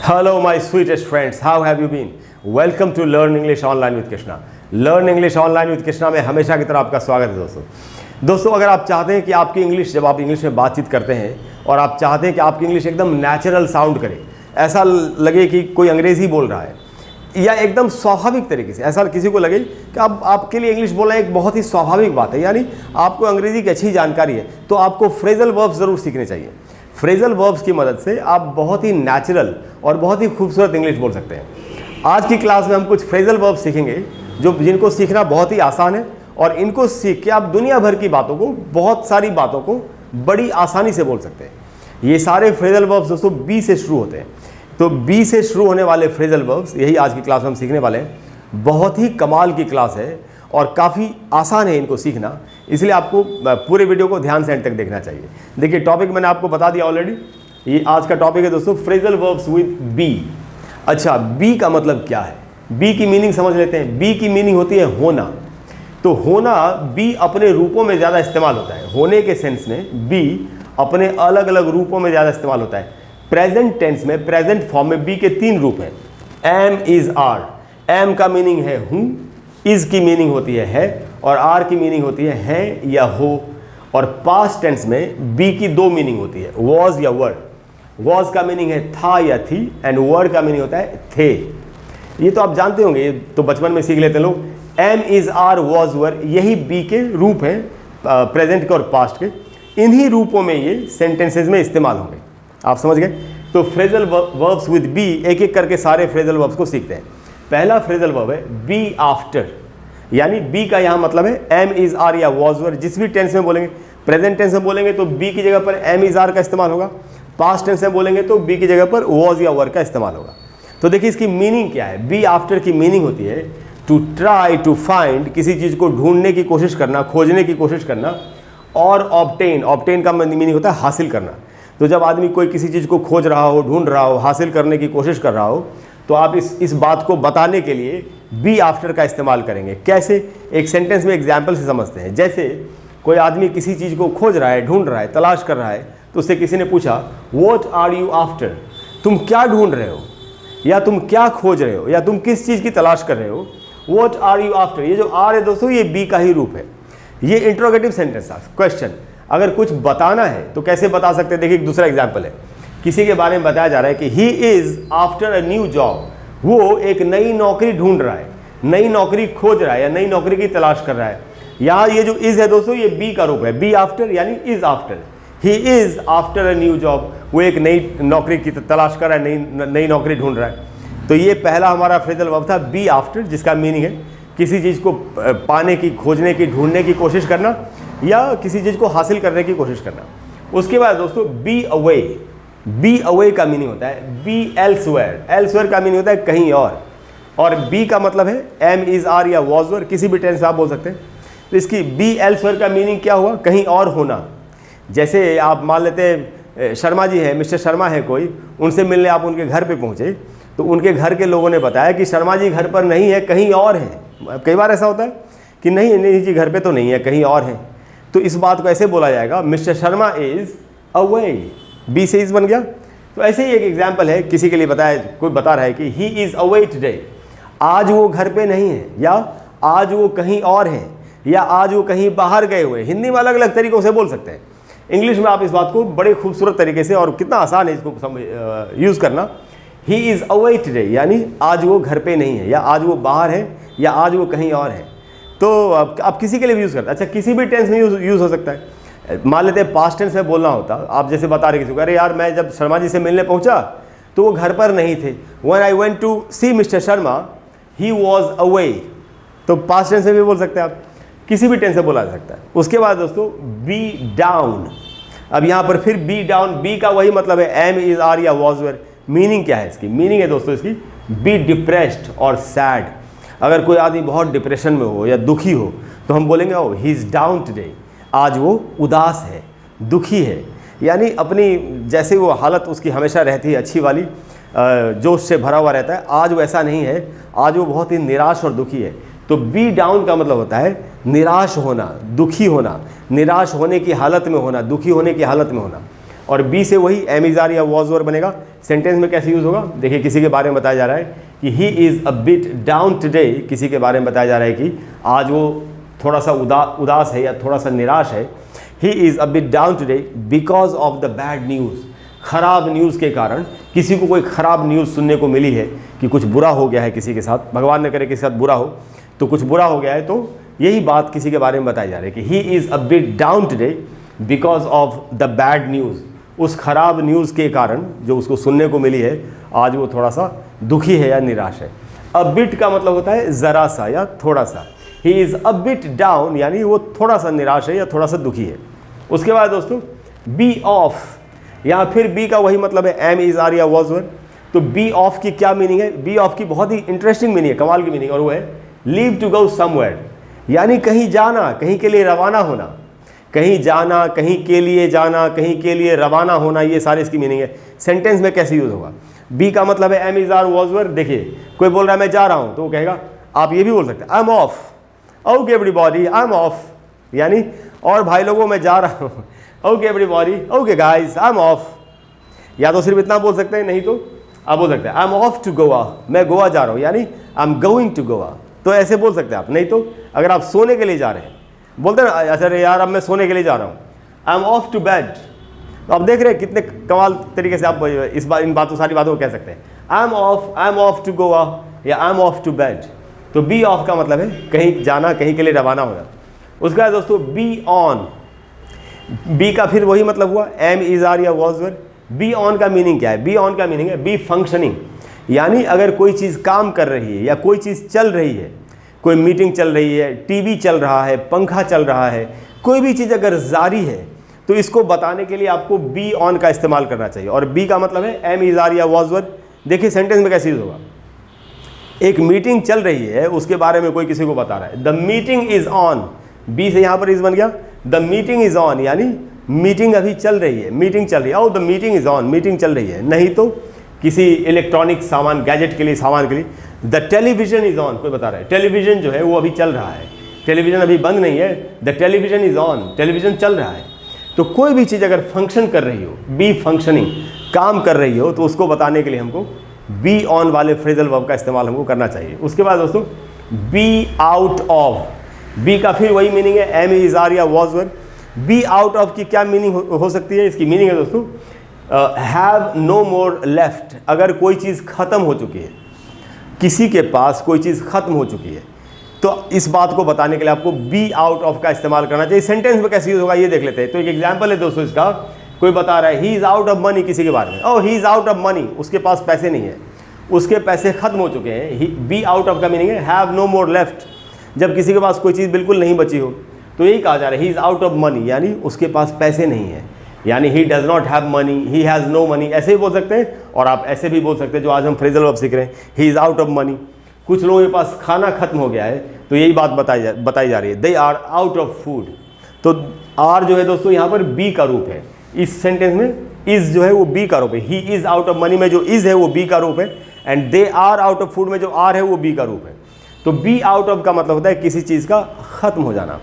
Hello, my sweetest friends. How have you been? Welcome to Learn English Online with Krishna. Learn English Online with Krishna में हमेशा की तरह आपका स्वागत है दोस्तों, अगर आप चाहते हैं कि आपकी इंग्लिश, जब आप इंग्लिश में बातचीत करते हैं और आप चाहते हैं कि आपकी इंग्लिश एकदम नेचुरल साउंड करे, ऐसा लगे कि कोई अंग्रेज़ी बोल रहा है या एकदम स्वाभाविक तरीके से, ऐसा किसी को लगे कि आपके लिए इंग्लिश बोलना एक बहुत ही स्वाभाविक बात है, यानी आपको अंग्रेज़ी की अच्छी जानकारी है, तो आपको फ्रेजल वर्ब्स ज़रूर सीखने चाहिए। फ्रेजल वर्ब्स की मदद से आप बहुत ही नेचुरल और बहुत ही खूबसूरत इंग्लिश बोल सकते हैं। आज की क्लास में हम कुछ फ्रेजल वर्ब्स सीखेंगे जिनको सीखना बहुत ही आसान है और इनको सीख के आप दुनिया भर की बातों को, बहुत सारी बातों को बड़ी आसानी से बोल सकते हैं। ये सारे फ्रेजल वर्ब्स दोस्तों बी से शुरू होते हैं, तो बी से शुरू होने वाले फ्रेजल वर्ब्स यही आज की क्लास में हम सीखने वाले हैं। बहुत ही कमाल की क्लास है और काफ़ी आसान है इनको सीखना, इसलिए आपको पूरे वीडियो को ध्यान से एंड तक देखना चाहिए। देखिए, टॉपिक मैंने आपको बता दिया ऑलरेडी। ये आज का टॉपिक है दोस्तों फ्रेजल वर्ब्स विद बी। अच्छा, बी का मतलब क्या है? बी की मीनिंग समझ लेते हैं। बी की मीनिंग होती है होना। तो होना बी अपने रूपों में ज़्यादा इस्तेमाल होता है। होने के सेंस में बी अपने अलग अलग रूपों में ज़्यादा इस्तेमाल होता है। प्रेजेंट टेंस में, प्रेजेंट फॉर्म में बी के 3 रूप हैं। Am, is, are. एम का मीनिंग है हूँ, इज़ की मीनिंग होती है और आर की मीनिंग होती है या हो। और पास्ट टेंस में बी की 2 मीनिंग होती है, वॉज या वर। वॉज का मीनिंग है था या थी एंड वर का मीनिंग होता है थे। ये तो आप जानते होंगे, ये तो बचपन में सीख लेते हैं लोग। एम, इज़, आर, वॉज, वर, यही बी के रूप हैं, प्रेजेंट के और पास्ट के। इन्हीं रूपों में ये सेंटेंसेज में इस्तेमाल होंगे। आप समझ गए? तो फ्रेजल वर्ब्स विद बी, एक एक करके सारे फ्रेजल वर्ब्स को सीखते हैं। पहला फ्रेजल वर्ब है बी आफ्टर, यानी बी का यहाँ मतलब है एम, इज़, आर या वॉज, वर। जिस भी टेंस में बोलेंगे, प्रेजेंट टेंस में बोलेंगे तो बी की जगह पर एम, इज़, आर का इस्तेमाल होगा। पास्ट टेंस में बोलेंगे तो बी की जगह पर वॉज या वर का इस्तेमाल होगा। तो देखिए इसकी मीनिंग क्या है। बी आफ्टर की मीनिंग होती है टू ट्राई टू फाइंड, किसी चीज़ को ढूंढने की कोशिश करना, खोजने की कोशिश करना। और ऑब्टेन, ऑब्टेन का मीनिंग होता है हासिल करना। तो जब आदमी कोई किसी चीज़ को खोज रहा हो, ढूंढ रहा हो, हासिल करने की कोशिश कर रहा हो, तो आप इस बात को बताने के लिए बी आफ्टर का इस्तेमाल करेंगे। कैसे? एक सेंटेंस में एग्जाम्पल से समझते हैं। जैसे कोई आदमी किसी चीज़ को खोज रहा है, ढूंढ रहा है, तलाश कर रहा है, तो उससे किसी ने पूछा व्हाट आर यू आफ्टर, तुम क्या ढूंढ रहे हो या तुम क्या खोज रहे हो या तुम किस चीज़ की तलाश कर रहे हो। व्हाट आर यू आफ्टर, ये जो आर है दोस्तों, ये बी का ही रूप है। ये इंट्रोगेटिव सेंटेंस था, क्वेश्चन। अगर कुछ बताना है तो कैसे बता सकते हैं? देखिए एक दूसरा एग्जाम्पल है। किसी के बारे में बताया जा रहा है कि he is after a new job, वो एक नई नौकरी ढूंढ रहा है, नई नौकरी खोज रहा है या नई नौकरी की तलाश कर रहा है। यहाँ ये जो इज़ है दोस्तों, ये बी का रूप है। बी आफ्टर यानी is after. He is after a new job, वो एक नई नौकरी की तलाश कर रहा है, नई नौकरी ढूंढ रहा है। तो ये पहला हमारा फ्रेजल वर्ब था बी आफ्टर, जिसका मीनिंग है किसी चीज़ को पाने की, खोजने की, ढूंढने की कोशिश करना या किसी चीज़ को हासिल करने की कोशिश करना। उसके बाद दोस्तों बी अवे। बी अवे का मीनिंग होता है बी एल्सवेयर। एल्सवेयर का मीनिंग होता है कहीं और बी का मतलब है एम, इज़, आर या वॉज, वर, किसी भी टेंस आप बोल सकते हैं। तो इसकी बी एल्सवेयर का मीनिंग क्या हुआ? कहीं और होना। जैसे आप मान लेते हैं शर्मा जी हैं, मिस्टर शर्मा है कोई, उनसे मिलने आप उनके घर पे पहुंचे, तो उनके घर के लोगों ने बताया कि शर्मा जी घर पर नहीं है, कहीं और हैं। कई बार ऐसा होता है कि नहीं जी घर पे तो नहीं है, कहीं और हैं। तो इस बात को ऐसे बोला जाएगा Mister Sharma is away. Be से इज़ बन गया। तो ऐसे ही एक एग्जाम्पल है, किसी के लिए बताया, कोई बता रहा है कि ही इज़ अवे टुडे, आज वो घर पे नहीं है या आज वो कहीं और है या आज वो कहीं बाहर गए हुए। हिंदी में अलग अलग तरीक़ों से बोल सकते हैं। इंग्लिश में आप इस बात को बड़े खूबसूरत तरीके से, और कितना आसान है इसको यूज़ करना, ही इज़ अवे टुडे यानी आज वो घर पे नहीं है या आज वो बाहर है या आज वो कहीं और है। तो आप किसी के लिए भी यूज़ करते हैं। अच्छा, किसी भी टेंस में यूज़ हो सकता है। मान लेते हैं पास्ट टेंस में बोलना होता, आप जैसे बता रहे किसी को, अरे यार मैं जब शर्मा जी से मिलने पहुंचा तो वो घर पर नहीं थे। When I went to see Mister Sharma he was away. तो पास्ट टेंस में भी बोल सकते हैं आप, किसी भी टेंस से बोला जा सकता है। उसके बाद दोस्तों बी डाउन। अब यहाँ पर फिर बी डाउन, बी का वही मतलब है एम, इज़, आर या वॉज, वर। मीनिंग क्या है इसकी? मीनिंग है दोस्तों इसकी बी डिप्रेस्ड और सैड। अगर कोई आदमी बहुत डिप्रेशन में हो या दुखी हो तो हम बोलेंगे ओ ही इज़ डाउन टुडे, आज वो उदास है, दुखी है। यानी अपनी जैसे वो हालत उसकी हमेशा रहती है अच्छी वाली, जोश से भरा हुआ रहता है, आज वो ऐसा नहीं है, आज वो बहुत ही निराश और दुखी है। तो बी डाउन का मतलब होता है निराश होना, दुखी होना, निराश होने की हालत में होना, दुखी होने की हालत में होना। और बी से वही एम इज़ आर या वॉज वर बनेगा। सेंटेंस में कैसे यूज़ होगा, देखिए किसी के बारे में बताया जा रहा है कि he is a bit down today, किसी के बारे में बताया जा रहा है कि आज वो थोड़ा सा उदास है या थोड़ा सा निराश है। He is a bit down today because of the bad news, ख़राब न्यूज़ के कारण, किसी को कोई ख़राब न्यूज़ सुनने को मिली है कि कुछ बुरा हो गया है किसी के साथ, भगवान न करे किसी के साथ बुरा हो, तो कुछ बुरा हो गया है, तो यही बात किसी के बारे में बताई जा रही है कि he is a bit down today because of the bad news, उस खराब न्यूज़ के कारण जो उसको सुनने को मिली है आज वो थोड़ा सा दुखी है या निराश है। अ बिट का मतलब होता है ज़रा सा या थोड़ा सा। He is a bit down यानी वो थोड़ा सा निराश है या थोड़ा सा दुखी है। उसके बाद दोस्तों बी ऑफ, यहाँ फिर बी का वही मतलब है एम इज़ आर या वॉज वर। तो बी ऑफ की क्या मीनिंग है, बी ऑफ की बहुत ही इंटरेस्टिंग मीनिंग है, कमाल की मीनिंग, और वो है लीव टू गो समवेयर, यानी कहीं जाना, कहीं के लिए रवाना होना, कहीं जाना, कहीं के लिए जाना, कहीं के लिए रवाना होना, ये सारी इसकी मीनिंग है। सेंटेंस में कैसे यूज़ होगा, बी का मतलब है am is are was were. देखिए कोई बोल रहा है मैं जा रहा हूँ, तो वो कहेगा, आप ये भी बोल सकते हैं I am of, okay everybody I am of, यानी और भाई लोगों मैं जा रहा हूँ, okay everybody, okay guys I am of. या तो सिर्फ इतना बोल सकते हैं, नहीं तो आप बोल सकते हैं I am off to Goa, मैं गोवा जा रहा हूँ, यानी I am going to Goa, तो ऐसे बोल सकते हैं आप। नहीं तो अगर आप सोने के लिए जा रहे हैं, बोलते हैं ना अच्छा यार अब मैं सोने के लिए जा रहा हूँ, I am off to bed, तो आप देख रहे हैं कितने कमाल तरीके से आप इन बातों सारी बातों को कह सकते हैं। I am off to Goa या I am off to bed. तो बी ऑफ का मतलब है कहीं जाना, कहीं के लिए रवाना होना। उसके बाद दोस्तों बी ऑन, बी का फिर वही मतलब हुआ एम इज़ आर या वॉज वर। बी ऑन का मीनिंग क्या है, बी ऑन का मीनिंग है बी फंक्शनिंग, यानी अगर कोई चीज़ काम कर रही है या कोई चीज़ चल रही है, कोई मीटिंग चल रही है, टीवी चल रहा है, पंखा चल रहा है, कोई भी चीज़ अगर जारी है तो इसको बताने के लिए आपको बी ऑन का इस्तेमाल करना चाहिए। और बी का मतलब है एम इज़ आर या वॉज वर। देखिए सेंटेंस में कैसे यूज़ होगा, एक मीटिंग चल रही है उसके बारे में कोई किसी को बता रहा है, the meeting is on, be से यहाँ पर इज़ बन गया, द मीटिंग इज़ ऑन, यानी मीटिंग अभी चल रही है, मीटिंग चल रही है, the meeting is on, meeting चल रही है। नहीं तो किसी इलेक्ट्रॉनिक सामान, गैजेट के लिए, सामान के लिए, द टेलीविज़न इज़ ऑन, कोई बता रहा है टेलीविज़न जो है वो अभी चल रहा है, टेलीविज़न अभी बंद नहीं है, the television is on, television चल रहा है। तो कोई भी चीज़ अगर फंक्शन कर रही हो, बी फंक्शनिंग, काम कर रही हो, तो उसको बताने के लिए हमको बी ऑन वाले फ्रेजल वर्ब का इस्तेमाल हमको करना चाहिए। उसके बाद दोस्तों बी आउट ऑफ, बी का फिर वही मीनिंग है एम इज़ आर या was were. Be out of की क्या मीनिंग हो सकती है, इसकी मीनिंग है दोस्तों हैव नो मोर लेफ्ट, अगर कोई चीज़ ख़त्म हो चुकी है, किसी के पास कोई चीज़ ख़त्म हो चुकी है, तो इस बात को बताने के लिए आपको बी आउट ऑफ का इस्तेमाल करना चाहिए। सेंटेंस में कैसे यूज़ होगा ये देख लेते हैं। तो एक एग्जांपल है दोस्तों इसका, कोई बता रहा है he is out of money किसी के बारे में, oh he is out of money, उसके पास पैसे नहीं है, उसके पैसे खत्म हो चुके हैं। बी आउट ऑफ का मीनिंग है हैव नो मोर लेफ्ट, जब किसी के पास कोई चीज़ बिल्कुल नहीं बची हो, तो यही कहा जा रहा है he is out of money, यानी उसके पास पैसे नहीं है, यानी he does not have money, he has no money, ऐसे भी बोल सकते हैं। और आप ऐसे भी बोल सकते हैं जो आज हम फ्रेजल वर्ब सीख रहे हैं, ही इज़ आउट ऑफ मनी, कुछ लोगों के पास खाना खत्म हो गया है, तो यही बात बताई जा रही है, they are out of food. तो आर जो है दोस्तों यहाँ पर बी का रूप है, इस सेंटेंस में इज़ जो है वो बी का रूप है, he is out of money में जो इज़ है वो बी का रूप है, and they are out of food में जो आर है वो बी का रूप है। तो बी आउट ऑफ का मतलब होता है किसी चीज़ का ख़त्म हो जाना।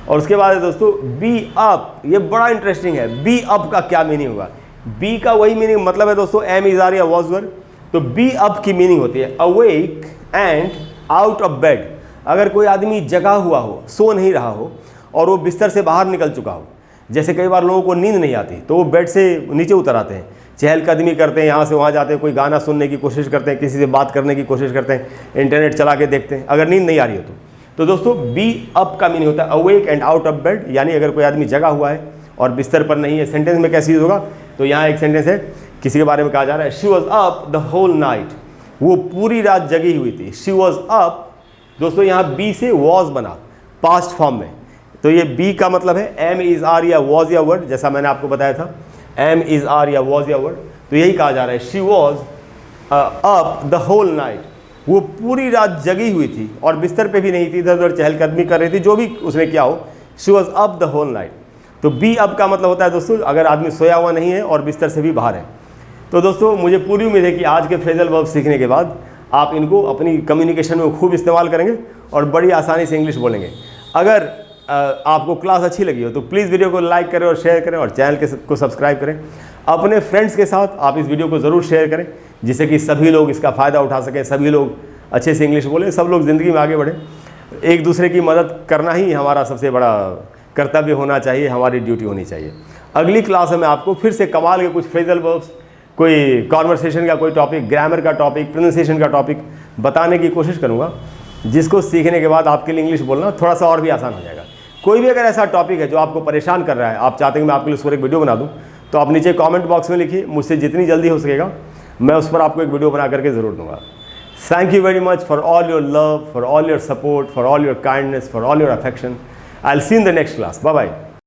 और उसके बाद है दोस्तों बी अप, ये बड़ा इंटरेस्टिंग है, बी अप का क्या मीनिंग होगा। बी का वही मीनिंग मतलब है दोस्तों एम इज़ आर या वॉज वर। तो बी अप की मीनिंग होती है awake and out of bed, अगर कोई आदमी जगा हुआ हो, सो नहीं रहा हो और वो बिस्तर से बाहर निकल चुका हो। जैसे कई बार लोगों को नींद नहीं आती तो वो बेड से नीचे उतर आते हैं, चहलकदमी करते हैं, यहाँ से वहाँ जाते हैं, कोई गाना सुनने की कोशिश करते हैं, किसी से बात करने की कोशिश करते हैं, इंटरनेट चला के देखते हैं, अगर नींद नहीं आ रही हो तो दोस्तों बी अप का मीनिंग होता है awake and out of bed, यानी अगर कोई आदमी जगा हुआ है और बिस्तर पर नहीं है। सेंटेंस में कैसे यूज़ होगा, तो यहाँ एक सेंटेंस है, किसी के बारे में कहा जा रहा है she was up the whole night, वो पूरी रात जगी हुई थी। शी वॉज अप दोस्तों यहाँ बी से वॉज बना पास्ट फॉर्म में, तो ये बी का मतलब है एम इज़ आर या वॉज या वर्ड, जैसा मैंने आपको बताया था एम इज़ आर या वॉज या वर्ड। तो यही कहा जा रहा है she was up the whole night, वो पूरी रात जगी हुई थी और बिस्तर पे भी नहीं थी, इधर उधर चहलकदमी कर रही थी, जो भी उसने किया हो, she was up the whole night. तो बी अप का मतलब होता है दोस्तों अगर आदमी सोया हुआ नहीं है और बिस्तर से भी बाहर है। तो दोस्तों मुझे पूरी उम्मीद है कि आज के फ्रेजल वर्ब सीखने के बाद आप इनको अपनी कम्युनिकेशन में खूब इस्तेमाल करेंगे और बड़ी आसानी से इंग्लिश बोलेंगे। अगर आपको क्लास अच्छी लगी हो तो प्लीज़ वीडियो को लाइक करें और शेयर करें और चैनल को सब्सक्राइब करें। अपने फ्रेंड्स के साथ आप इस वीडियो को ज़रूर शेयर करें जिससे कि सभी लोग इसका फ़ायदा उठा सकें, सभी लोग अच्छे से इंग्लिश बोलें, सब लोग ज़िंदगी में आगे बढ़ें। एक दूसरे की मदद करना ही हमारा सबसे बड़ा कर्तव्य होना चाहिए, हमारी ड्यूटी होनी चाहिए। अगली क्लास में मैं आपको फिर से कमाल के कुछ फ्रेजल वर्ब्स, कोई कॉन्वर्सेशन का कोई टॉपिक, ग्रामर का टॉपिक, प्रोनाउंसिएशन का टॉपिक बताने की कोशिश करूँगा, जिसको सीखने के बाद आपके लिए इंग्लिश बोलना थोड़ा सा और भी आसान हो जाएगा। कोई भी अगर ऐसा टॉपिक है जो आपको परेशान कर रहा है, आप चाहते हैं कि मैं आपके लिए उस पर एक वीडियो बना दूं, तो आप नीचे कमेंट बॉक्स में लिखिए, मुझसे जितनी जल्दी हो सकेगा मैं उस पर आपको एक वीडियो बना करके ज़रूर दूंगा। Thank you very much for all your love, for all your support, for all your kindness, for all your affection. I will see in the next class. Bye bye.